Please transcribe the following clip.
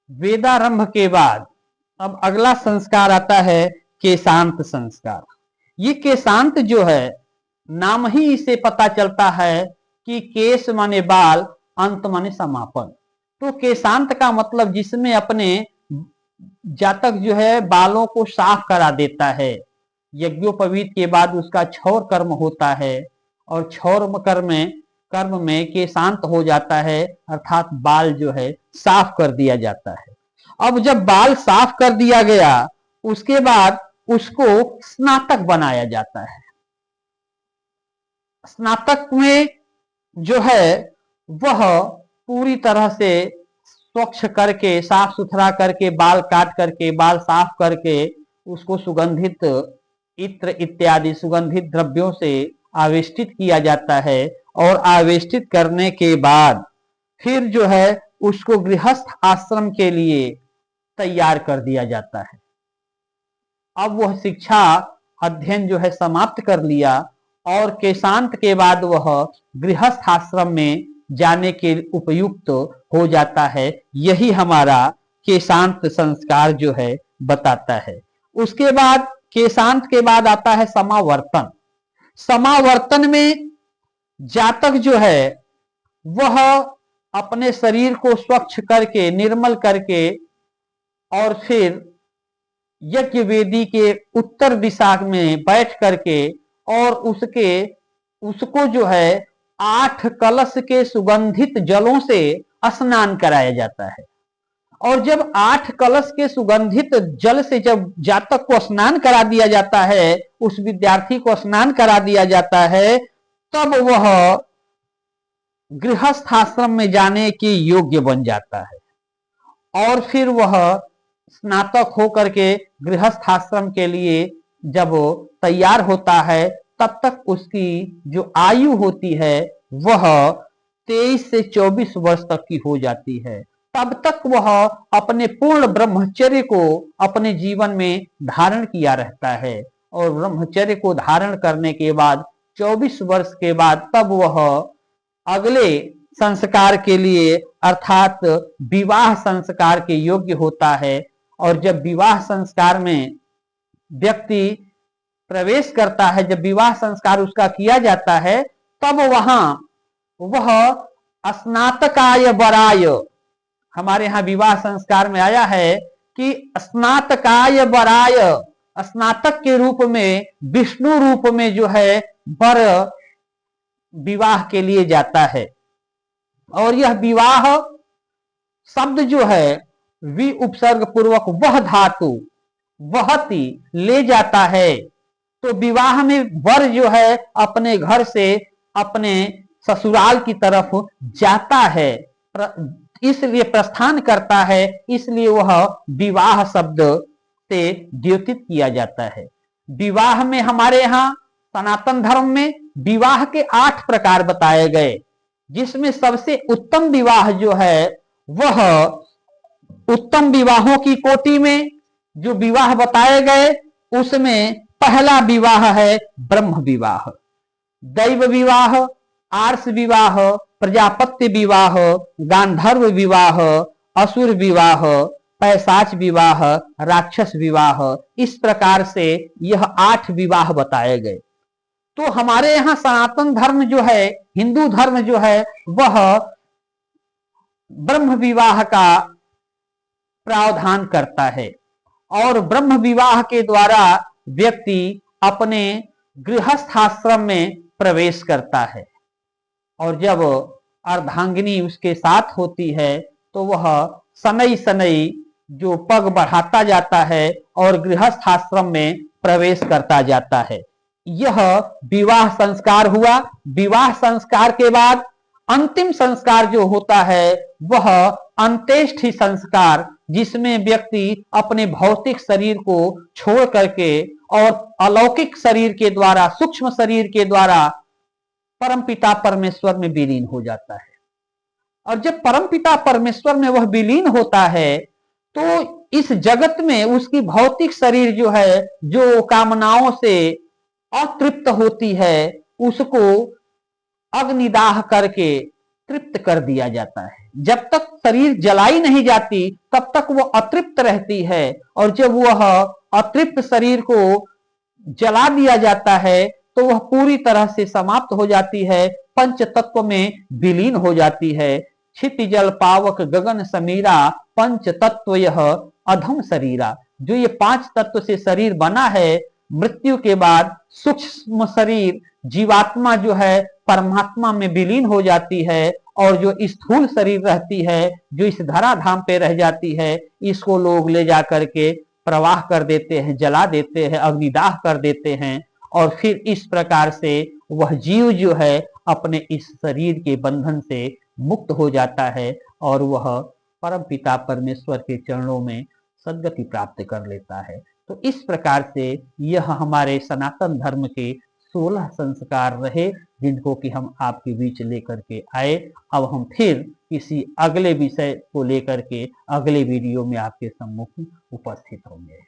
वेदारंभ के बाद अब अगला संस्कार आता है केशांत संस्कार। ये केशांत जो है, नाम ही इसे पता चलता है कि केश माने बाल, अंत माने समापन। तो केशांत का मतलब जिसमें अपने जातक जो है बालों को साफ करा देता है। यज्ञोपवीत के बाद उसका क्षौर कर्म होता है और क्षौर कर्म में केशांत हो जाता है, अर्थात बाल जो है साफ कर दिया जाता है। अब जब बाल साफ कर दिया गया, उसके बाद उसको स्नातक बनाया जाता है। स्नातक में जो है वह पूरी तरह से स्वच्छ करके, साफ सुथरा करके, बाल काट करके, बाल साफ करके उसको सुगंधित इत्र इत्यादि सुगंधित द्रव्यों से आवेष्टित किया जाता है। और आवेष्टित करने के बाद फिर जो है उसको गृहस्थ आश्रम के लिए तैयार कर दिया जाता है। अब वह शिक्षा अध्ययन जो है समाप्त कर लिया और केशांत के बाद वह गृहस्थ आश्रम में जाने के उपयुक्त हो जाता है। यही हमारा केशांत संस्कार जो है बताता है। उसके बाद केशांत के बाद आता है समावर्तन। समावर्तन में जातक जो है वह अपने शरीर को स्वच्छ करके, निर्मल करके और फिर यज्ञ वेदी के उत्तर दिशा में बैठ करके और उसको जो है 8 कलश के सुगंधित जलों से स्नान कराया जाता है। और जब 8 कलश के सुगंधित जल से जब जातक को स्नान करा दिया जाता है, उस विद्यार्थी को स्नान करा दिया जाता है, तब वह गृहस्थ आश्रम में जाने के योग्य बन जाता है। और फिर वह स्नातक होकर के गृहस्थ आश्रम के लिए जब तैयार होता है, तब तक उसकी जो आयु होती है वह 23 से 24 वर्ष तक की हो जाती है। तब तक वह अपने पूर्ण ब्रह्मचर्य को अपने जीवन में धारण किया रहता है। और ब्रह्मचर्य को धारण करने के बाद 24 वर्ष के बाद तब वह अगले संस्कार के लिए अर्थात विवाह संस्कार के योग्य होता है। और जब विवाह संस्कार में व्यक्ति प्रवेश करता है, जब विवाह संस्कार उसका किया जाता है, तब वहां वह स्नातकाय वराय, हमारे यहाँ विवाह संस्कार में आया है कि स्नातकाय वराय, स्नातक के रूप में, विष्णु रूप में जो है वर विवाह के लिए जाता है। और यह विवाह शब्द जो है वि उपसर्ग पूर्वक वह धातु, वहती, ले जाता है। तो विवाह में वर जो है अपने घर से अपने ससुराल की तरफ जाता है, इसलिए प्रस्थान करता है, इसलिए वह विवाह शब्द से द्योतित किया जाता है। विवाह में हमारे यहाँ सनातन धर्म में विवाह के 8 प्रकार बताए गए, जिसमें सबसे उत्तम विवाह जो है वह उत्तम विवाहों की कोटि में जो विवाह बताए गए उसमें पहला विवाह है ब्रह्म विवाह, दैव विवाह, आर्ष विवाह, प्रजापत्य विवाह, गांधर्व विवाह, असुर विवाह, पैशाच विवाह, राक्षस विवाह। इस प्रकार से यह 8 विवाह बताए गए। तो हमारे यहाँ सनातन धर्म जो है, हिंदू धर्म जो है, वह ब्रह्म विवाह का प्रावधान करता है। और ब्रह्म विवाह के द्वारा व्यक्ति अपने गृहस्थ आश्रम में प्रवेश करता है। और जब अर्धांगिनी उसके साथ होती है तो वह शनै शनै जो पग बढ़ाता जाता है और गृहस्थ आश्रम में प्रवेश करता जाता है। यह विवाह संस्कार हुआ। विवाह संस्कार के बाद अंतिम संस्कार जो होता है वह अंत्येष्टि संस्कार, जिसमें व्यक्ति अपने भौतिक शरीर को छोड़ करके और अलौकिक शरीर के द्वारा, सूक्ष्म शरीर के द्वारा परमपिता परमेश्वर में विलीन हो जाता है। और जब परमपिता परमेश्वर में वह विलीन होता है तो इस जगत में उसकी भौतिक शरीर जो है, जो कामनाओं से अतृप्त होती है, उसको अग्निदाह करके तृप्त कर दिया जाता है। जब तक शरीर जलाई नहीं जाती तब तक वो अतृप्त रहती है, और जब वह अतृप्त शरीर को जला दिया जाता है तो वह पूरी तरह से समाप्त हो जाती है, पंच तत्व में विलीन हो जाती है। क्षिति जल पावक गगन समीरा पंच तत्व यह अधम शरीरा। जो ये पांच तत्व से शरीर बना है, मृत्यु के बाद सूक्ष्म शरीर जीवात्मा जो है परमात्मा में विलीन हो जाती है, और जो स्थूल शरीर रहती है, जो इस धराधाम पे रह जाती है, इसको लोग ले जा करके प्रवाह कर देते हैं, जला देते हैं, अग्निदाह कर देते हैं, और फिर इस प्रकार से वह जीव जो है अपने इस शरीर के बंधन से मुक्त हो जाता है, और वह परम पिता परमेश्वर के चरणों में सद्गति प्राप्त कर लेता है। तो इस प्रकार से यह हमारे सनातन धर्म के 16 संस्कार रहे, जिनको कि हम आपके बीच लेकर के आए। अब हम फिर किसी अगले विषय को लेकर के अगले वीडियो में आपके सम्मुख उपस्थित होंगे।